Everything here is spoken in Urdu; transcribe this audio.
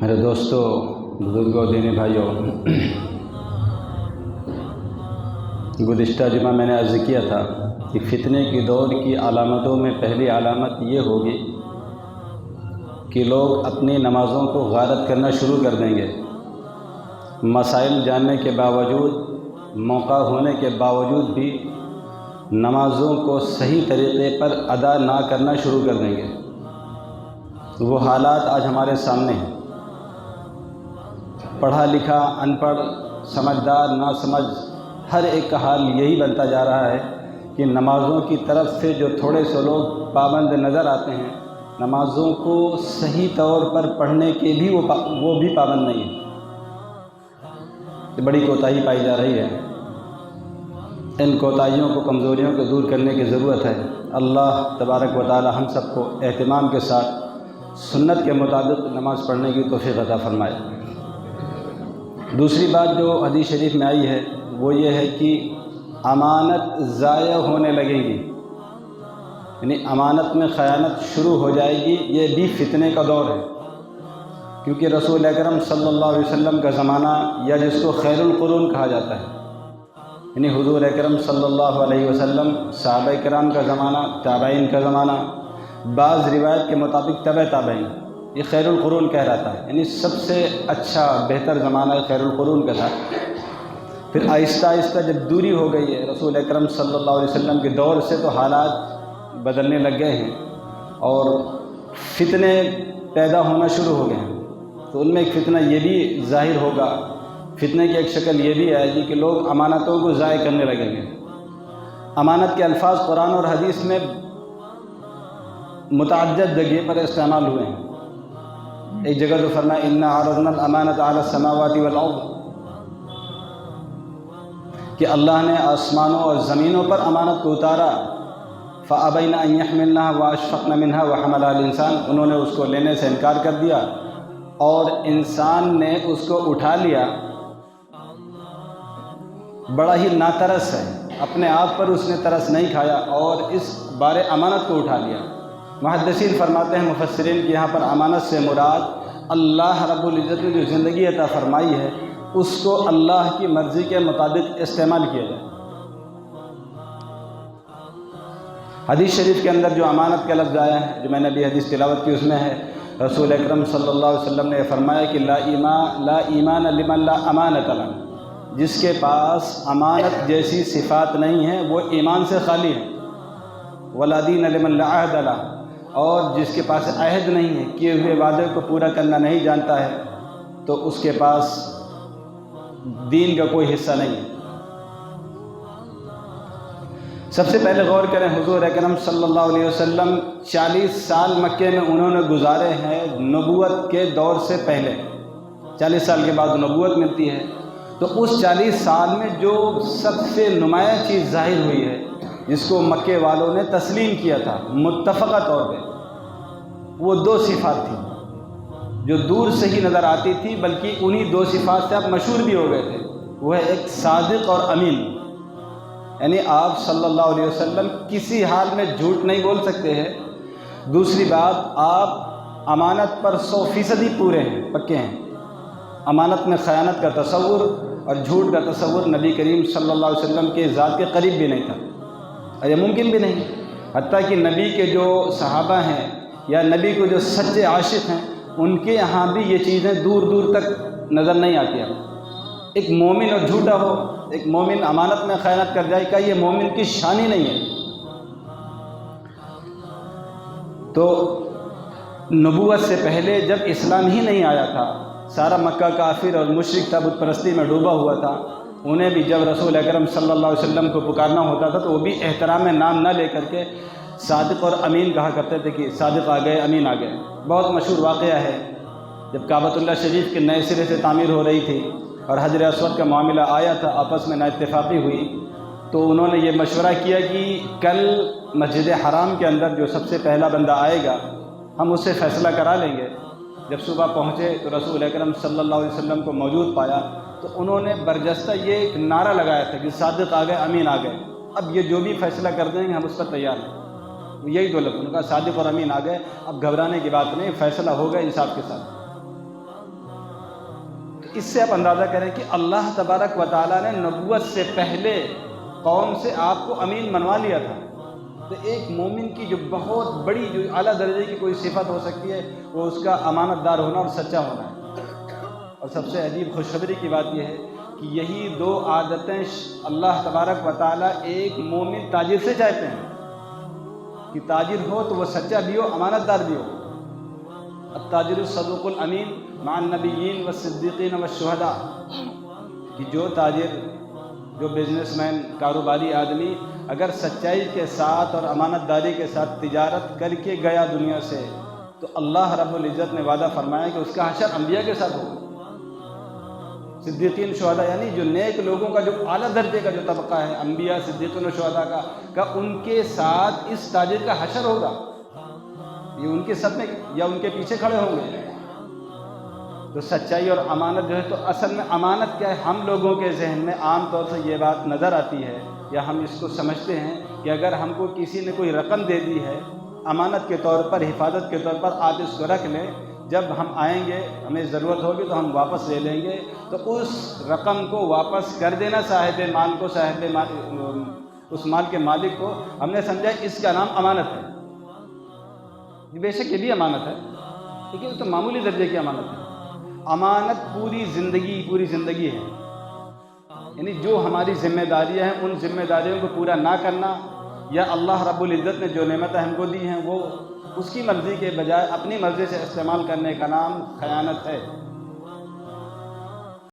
میرے دوستوں، بزرگوں، دینی بھائیوں، گزشتہ جمعہ میں نے عرض کیا تھا کہ فتنے کی دور کی علامتوں میں پہلی علامت یہ ہوگی کہ لوگ اپنی نمازوں کو غارت کرنا شروع کر دیں گے۔ مسائل جاننے کے باوجود، موقع ہونے کے باوجود بھی نمازوں کو صحیح طریقے پر ادا نہ کرنا شروع کر دیں گے۔ وہ حالات آج ہمارے سامنے ہیں۔ پڑھا لکھا، ان پڑھ، سمجھدار، ناسمجھ، ہر ایک کا حال یہی بنتا جا رہا ہے کہ نمازوں کی طرف سے جو تھوڑے سے لوگ پابند نظر آتے ہیں، نمازوں کو صحیح طور پر پڑھنے کے بھی وہ بھی پابند نہیں ہیں۔ بڑی کوتاہی پائی جا رہی ہے۔ ان کوتاہیوں کو، کمزوریوں کو دور کرنے کی ضرورت ہے۔ اللہ تبارک و تعالی ہم سب کو اہتمام کے ساتھ سنت کے مطابق نماز پڑھنے کی توفیق عطا فرمائے۔ دوسری بات جو حدیث شریف میں آئی ہے وہ یہ ہے کہ امانت ضائع ہونے لگے گی، یعنی امانت میں خیانت شروع ہو جائے گی۔ یہ بھی فتنے کا دور ہے، کیونکہ رسول اکرم صلی اللہ علیہ وسلم کا زمانہ، یا جس کو خیر القرون کہا جاتا ہے، یعنی حضور اکرم صلی اللہ علیہ وسلم، صحابہ کرام کا زمانہ، تابعین کا زمانہ، بعض روایت کے مطابق تبع تابعین، یہ خیر القرون کہلاتا ہے، یعنی سب سے اچھا بہتر زمانہ خیر القرون کا تھا۔ پھر آہستہ آہستہ جب دوری ہو گئی ہے رسول اکرم صلی اللہ علیہ وسلم کے دور سے، تو حالات بدلنے لگ گئے ہیں اور فتنے پیدا ہونا شروع ہو گئے ہیں۔ تو ان میں ایک فتنہ یہ بھی ظاہر ہوگا، فتنے کی ایک شکل یہ بھی آئے گی کہ لوگ امانتوں کو ضائع کرنے لگیں گے۔ امانت کے الفاظ قرآن اور حدیث میں متعدد جگہ پر استعمال ہوئے ہیں۔ ایک جگہ تو فرمایا اِنَّا عَرَضْنَا الْأَمَانَةَ عَلَى السَّمَاوَاتِ وَالْأَرْضِ، کہ اللہ نے آسمانوں اور زمینوں پر امانت کو اتارا۔ فَأَبَيْنَ أَن يَحْمِلْنَهَا وَأَشْفَقْنَ مِنْهَا وَحَمَلَهَا الْإِنسَانُ، انہوں نے اس کو لینے سے انکار کر دیا اور انسان نے اس کو اٹھا لیا۔ بڑا ہی ناترس ہے، اپنے آپ پر اس نے ترس نہیں کھایا اور اس بار امانت کو اٹھا لیا۔ محدثین فرماتے ہیں، مفسرین، کہ یہاں پر امانت سے مراد اللہ رب العزت نے جو زندگی عطا فرمائی ہے اس کو اللہ کی مرضی کے مطابق استعمال کیا جائے۔ حدیث شریف کے اندر جو امانت کا لفظ آیا ہے، جو میں نے ابھی حدیث تلاوت کی، اس میں ہے رسول اکرم صلی اللہ علیہ وسلم نے فرمایا کہ لا ایمان لمن لا امانت له، جس کے پاس امانت جیسی صفات نہیں ہیں وہ ایمان سے خالی ہے۔ ولا دین لمن لا عہد له، اور جس کے پاس عہد نہیں ہے، کیے ہوئے وعدے کو پورا کرنا نہیں جانتا ہے، تو اس کے پاس دین کا کوئی حصہ نہیں ہے۔ سب سے پہلے غور کریں، حضور اکرم صلی اللہ علیہ وسلم 40 سال مکے میں انہوں نے گزارے ہیں نبوت کے دور سے پہلے۔ 40 سال کے بعد نبوت ملتی ہے، تو اس 40 سال میں جو سب سے نمایاں چیز ظاہر ہوئی ہے، جس کو مکے والوں نے تسلیم کیا تھا متفقہ طور پہ، وہ 2 صفات تھیں جو دور سے ہی نظر آتی تھی، بلکہ انہی 2 صفات سے آپ مشہور بھی ہو گئے تھے۔ وہ ہے ایک صادق اور امین، یعنی آپ صلی اللہ علیہ وسلم کسی حال میں جھوٹ نہیں بول سکتے ہیں۔ دوسری بات، آپ امانت پر 100% پورے ہیں، پکے ہیں۔ امانت میں خیانت کا تصور اور جھوٹ کا تصور نبی کریم صلی اللہ علیہ وسلم کے ذات کے قریب بھی نہیں تھا، اور یہ ممکن بھی نہیں۔ حتیٰ کہ نبی کے جو صحابہ ہیں یا نبی کو جو سچے عاشق ہیں، ان کے یہاں بھی یہ چیزیں دور دور تک نظر نہیں آتی ہیں۔ ایک مومن اور جھوٹا ہو، ایک مومن امانت میں خیانت کر جائے، کہ یہ مومن کی شان ہی نہیں ہے۔ تو نبوت سے پہلے جب اسلام ہی نہیں آیا تھا، سارا مکہ کافر اور مشرک تھا، بت پرستی میں ڈوبا ہوا تھا، انہیں بھی جب رسول اکرم صلی اللہ علیہ وسلم کو پکارنا ہوتا تھا تو وہ بھی احترام میں نام نہ لے کر کے صادق اور امین کہا کرتے تھے، کہ صادق آ گئے، امین آ گئے۔ بہت مشہور واقعہ ہے، جب کعبۃ اللہ شریف کے نئے سرے سے تعمیر ہو رہی تھی اور حجر اسود کا معاملہ آیا تھا، آپس میں نا اتفاقی ہوئی، تو انہوں نے یہ مشورہ کیا کہ کل مسجد حرام کے اندر جو سب سے پہلا بندہ آئے گا، ہم اس سے فیصلہ کرا لیں گے۔ جب صبح پہنچے تو رسول اکرم صلی اللہ علیہ وسلم کو موجود پایا، تو انہوں نے برجستہ یہ ایک نعرہ لگایا تھا کہ صادق آ گئے، امین آ گئے، اب یہ جو بھی فیصلہ کر دیں گے ہم اس پر تیار ہیں۔ یہی 2 لفظ، ان کا صادق اور امین آ گئے، اب گھبرانے کی بات نہیں، فیصلہ ہوگا انصاف کے ساتھ۔ اس سے آپ اندازہ کریں کہ اللہ تبارک و تعالیٰ نے نبوت سے پہلے قوم سے آپ کو امین منوا لیا تھا۔ تو ایک مومن کی جو بہت بڑی جو اعلیٰ درجے کی کوئی صفت ہو سکتی ہے وہ اس کا امانت دار ہونا اور سچا ہونا ہے۔ اور سب سے عجیب خوشخبری کی بات یہ ہے کہ یہی دو عادتیں اللہ تبارک و تعالیٰ ایک مومن تاجر سے چاہتے ہیں کہ تاجر ہو تو وہ سچا بھی ہو، امانت دار بھی ہو۔ التاجر الصدوق الامین مع النبیین والصدیقین والشہداء، کہ جو تاجر، جو بزنس مین، کاروباری آدمی اگر سچائی کے ساتھ اور امانت داری کے ساتھ تجارت کر کے گیا دنیا سے تو اللہ رب العزت نے وعدہ فرمایا کہ اس کا حشر انبیاء کے ساتھ ہوگا۔ صدیقین شہداء یعنی جو نیک لوگوں کا جو اعلیٰ درجے کا جو طبقہ ہے، انبیاء، صدیقین و شہداء کا ان کے ساتھ اس تاجر کا حشر ہوگا۔ یہ ان کے ساتھ میں یا ان کے پیچھے کھڑے ہوں گے۔ تو سچائی اور امانت جو ہے، تو اصل میں امانت کیا ہے؟ ہم لوگوں کے ذہن میں عام طور سے یہ بات نظر آتی ہے یا ہم اس کو سمجھتے ہیں کہ اگر ہم کو کسی نے کوئی رقم دے دی ہے امانت کے طور پر، حفاظت کے طور پر، آپ اس کو رکھ لیں، جب ہم آئیں گے ہمیں ضرورت ہوگی تو ہم واپس لے لیں گے۔ تو اس رقم کو واپس کر دینا صاحب مال کو، اس مال کے مالک کو، ہم نے سمجھا اس کا نام امانت ہے۔ بے شک یہ بھی امانت ہے لیکن یہ تو معمولی درجے کی امانت ہے۔ امانت پوری زندگی ہے، یعنی جو ہماری ذمہ داریاں ہیں ان ذمہ داریوں کو پورا نہ کرنا، یا اللہ رب العزت نے جو نعمتیں ہم کو دی ہیں وہ اس کی مرضی کے بجائے اپنی مرضی سے استعمال کرنے کا نام خیانت ہے۔